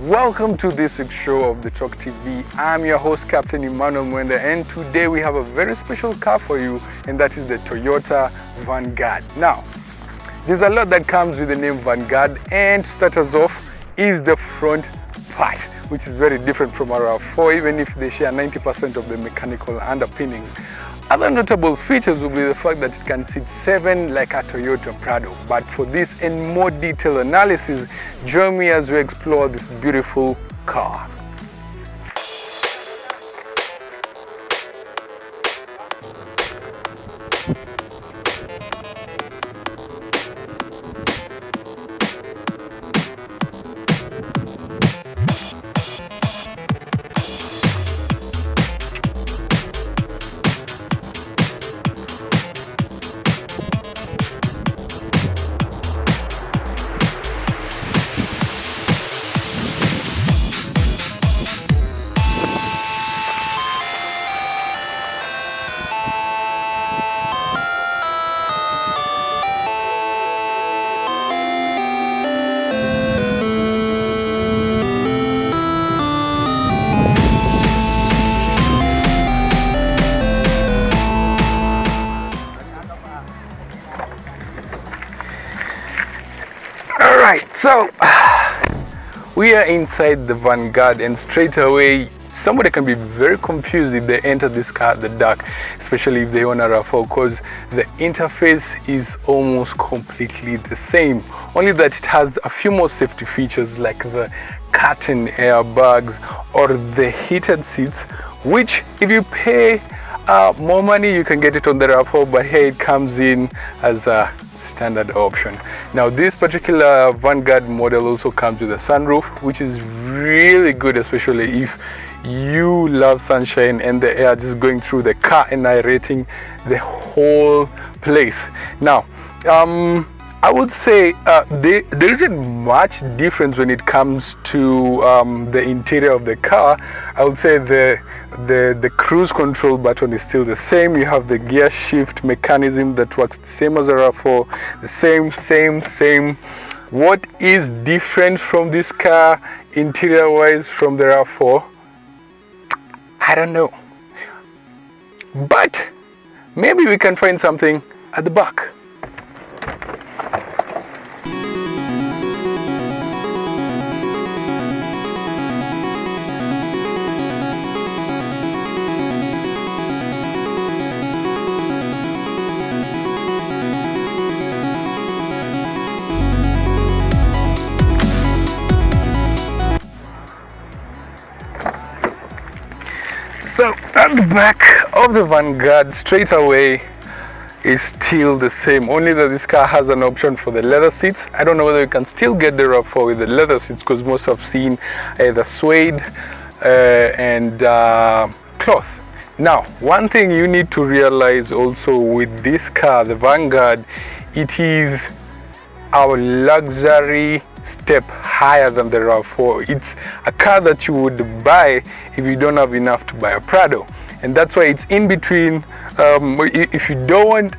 Welcome to this week's show of the Truck TV. I'm your host, Captain Emmanuel Mwenda, and today we have a very special car for you, and that is the Toyota Vanguard. Now, there's a lot that comes with the name Vanguard, and to start us off is the front part, which is very different from our RAV4, even if they share 90% of the mechanical underpinnings. Other notable features will be the fact that it can seat 7 like a Toyota Prado. But for this and more detailed analysis, join me as we explore this beautiful car. So we are inside the Vanguard, and straight away somebody can be very confused if they enter this car at the dark, especially if they own a RAV4, because the interface is almost completely the same, only that it has a few more safety features like the curtain airbags or the heated seats, which if you pay more money you can get it on the RAV4, but here it comes in as a standard option. Now this particular Vanguard model also comes with a sunroof, which is really good, especially if you love sunshine and the air just going through the car and aerating the whole place. Now I would say there isn't much difference when it comes to the interior of the car. I would say the cruise control button is still the same. You have the gear shift mechanism that works the same as a RAV4, the same. What is different from this car interior wise from the RAV4? I don't know, but maybe we can find something at the back. So at the back of the Vanguard, straight away is still the same, only that this car has an option for the leather seats. I don't know whether you can still get the RAV4 with the leather seats, because most have seen the suede and cloth. Now, one thing you need to realize also with this car, the Vanguard, it is our luxury step higher than the RAV4. It's a car that you would buy if you don't have enough to buy a Prado, and that's why it's in between. If you don't want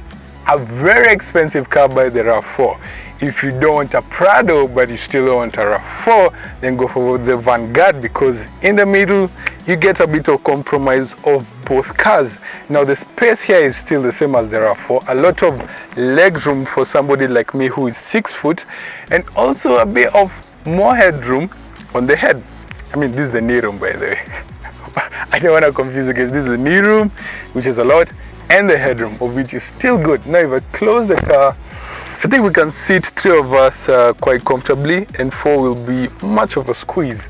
a very expensive car, buy the RAV4. If you don't want a Prado but you still want a RAV4, then go for the Vanguard, because in the middle you get a bit of compromise of both cars. Now the space here is still the same as the RAV4, a lot of leg room for somebody like me who is 6 foot, and also a bit of more headroom on the head. I mean, this is the knee room, by the way. I don't want to confuse you guys. This is the knee room, which is a lot, and the headroom, of which is still good. Now if I close the car, I think we can sit 3 of us quite comfortably, and 4 will be much of a squeeze.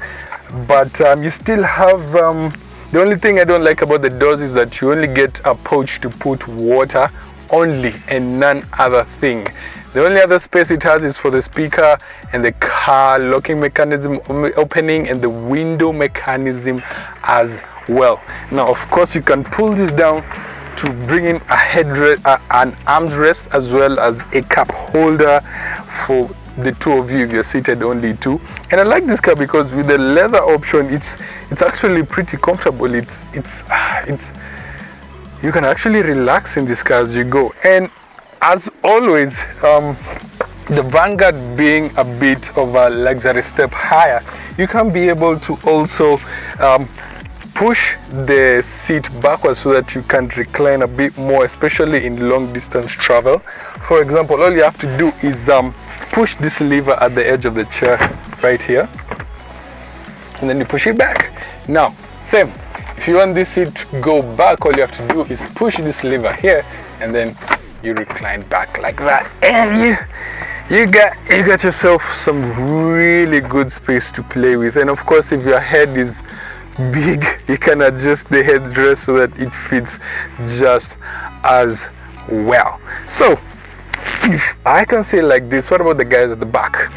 But you still have the only thing I don't like about the doors is that you only get a pouch to put water only, and none other thing. The only other space it has is for the speaker and the car locking mechanism opening, and the window mechanism as well. Now of course you can pull this down to bring in a an armrest, as well as a cup holder for the 2 of you if you're seated only 2. And I like this car because with the leather option, it's actually pretty comfortable. It's you can actually relax in this car as you go. And as always, the Vanguard being a bit of a luxury step higher, you can be able to also push the seat backwards so that you can recline a bit more, especially in long distance travel. For example, all you have to do is push this lever at the edge of the chair right here, and then you push it back. Now, same, if you want this seat to go back, all you have to do is push this lever here, and then you recline back like that, and you got yourself some really good space to play with. And of course, if your head is big, you can adjust the headrest so that it fits just as well. So if I can say like this, what about the guys at the back?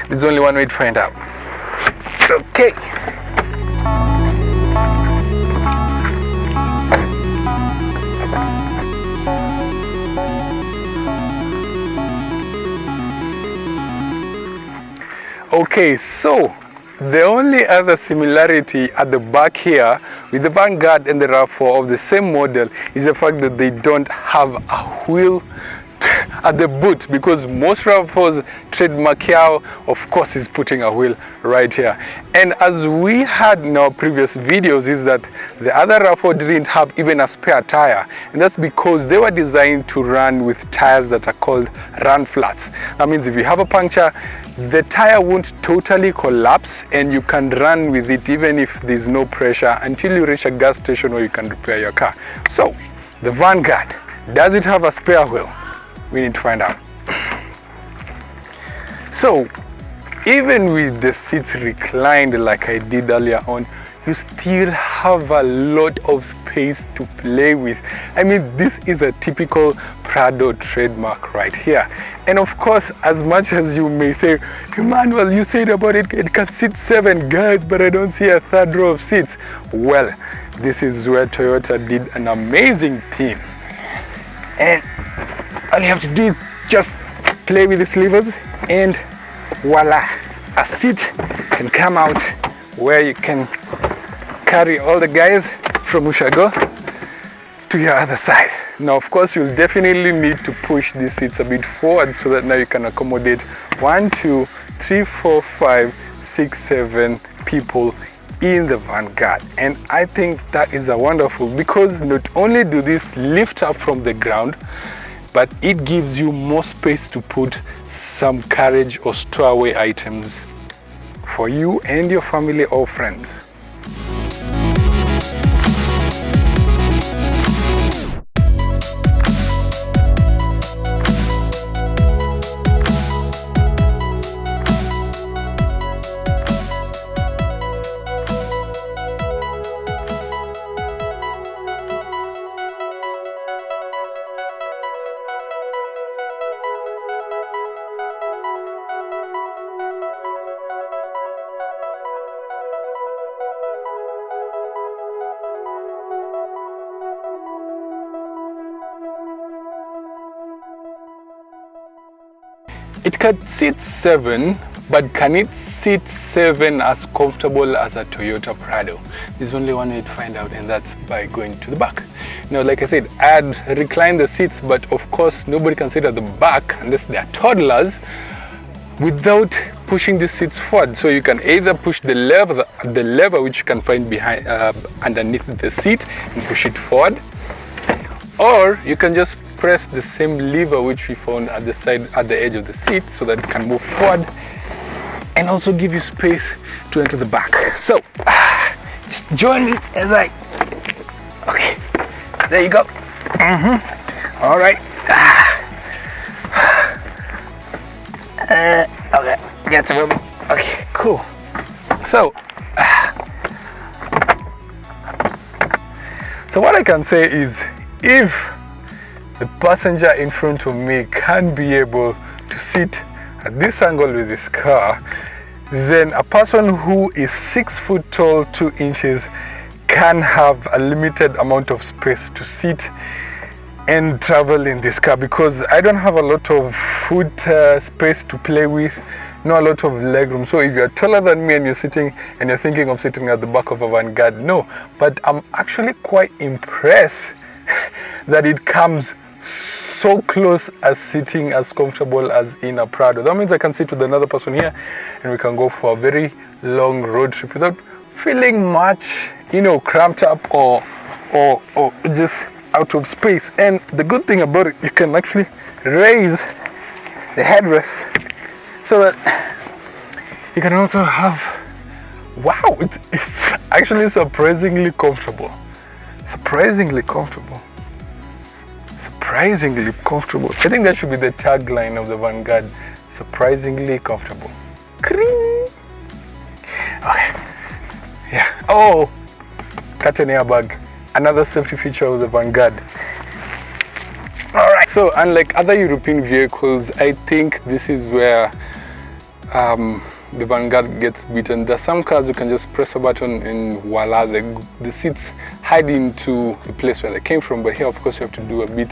There's only one way to find out. Okay. Okay, so the only other similarity at the back here with the Vanguard and the RAV4 of the same model is the fact that they don't have a wheel at the boot, because most RAV4's trademark here, of course, is putting a wheel right here. And as we had in our previous videos, is that the other RAV4 didn't have even a spare tire, and that's because they were designed to run with tires that are called run flats. That means if you have a puncture, the tire won't totally collapse and you can run with it even if there's no pressure until you reach a gas station where you can repair your car. So the Vanguard, does it have a spare wheel? We need to find out. So even with the seats reclined like I did earlier on, you still have a lot of space to play with. I mean, this is a typical Prado trademark right here. And of course, as much as you may say, Emmanuel, you said about it can sit 7 guys, but I don't see a third row of seats. Well, this is where Toyota did an amazing thing. And all you have to do is just play with the levers, and voila, a seat can come out where you can carry all the guys from Ushago to your other side. Now, of course, you'll definitely need to push these seats a bit forward so that now you can accommodate 1, 2, 3, 4, 5, 6, 7 people in the Vanguard. And I think that is a wonderful, because not only do these lift up from the ground, but it gives you more space to put some carriage or stowaway items for you and your family or friends. It can sit 7, but can it sit 7 as comfortable as a Toyota Prado? There's only one way to find out, and that's by going to the back. Now, like I said, I'd recline the seats, but of course nobody can sit at the back unless they're toddlers without pushing the seats forward. So you can either push the lever which you can find behind underneath the seat and push it forward, or you can just press the same lever which we found at the side, at the edge of the seat, so that it can move forward and also give you space to enter the back. So just join me as okay, there you go. All right. Okay, just a moment. Okay, cool. So what I can say is, if the passenger in front of me can't be able to sit at this angle with this car, then a person who is 6 foot tall, 2 inches can have a limited amount of space to sit and travel in this car, because I don't have a lot of foot space to play with, not a lot of legroom. So if you're taller than me and you're sitting and you're thinking of sitting at the back of a Vanguard, no. But I'm actually quite impressed that it comes so close as sitting as comfortable as in a Prado. That means I can sit with another person here and we can go for a very long road trip without feeling much, you know, cramped up or just out of space. And the good thing about it, you can actually raise the headrest so that you can also have, wow, it's actually surprisingly comfortable. Surprisingly comfortable. Surprisingly comfortable. I think that should be the tagline of the Vanguard. Surprisingly comfortable. Kring. Okay. Yeah. Oh, curtain airbag. Another safety feature of the Vanguard. Alright. So unlike other European vehicles, I think this is where the Vanguard gets beaten. There are some cars you can just press a button and voila, the seats hide into the place where they came from, but here of course you have to do a bit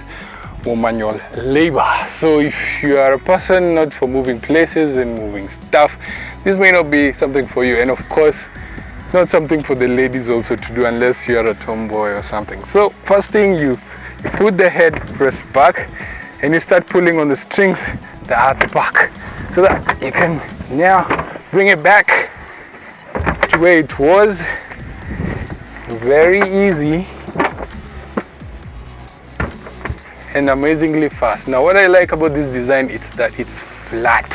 more manual labor. So if you are a person not for moving places and moving stuff, this may not be something for you, and of course not something for the ladies also to do unless you are a tomboy or something. So first thing, you put the headrest back and you start pulling on the strings that are at the back so that you can now bring it back to where it was. Very easy and amazingly fast. Now what I like about this design is that it's flat.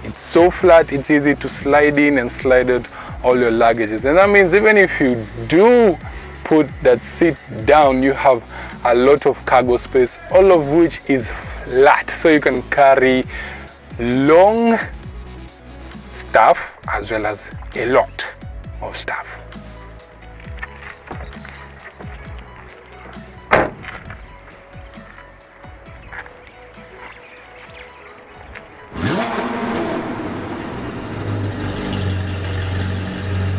It's so flat, it's easy to slide in and slide out all your luggages, and that means even if you do put that seat down, you have a lot of cargo space, all of which is flat, so you can carry long stuff as well as a lot of stuff.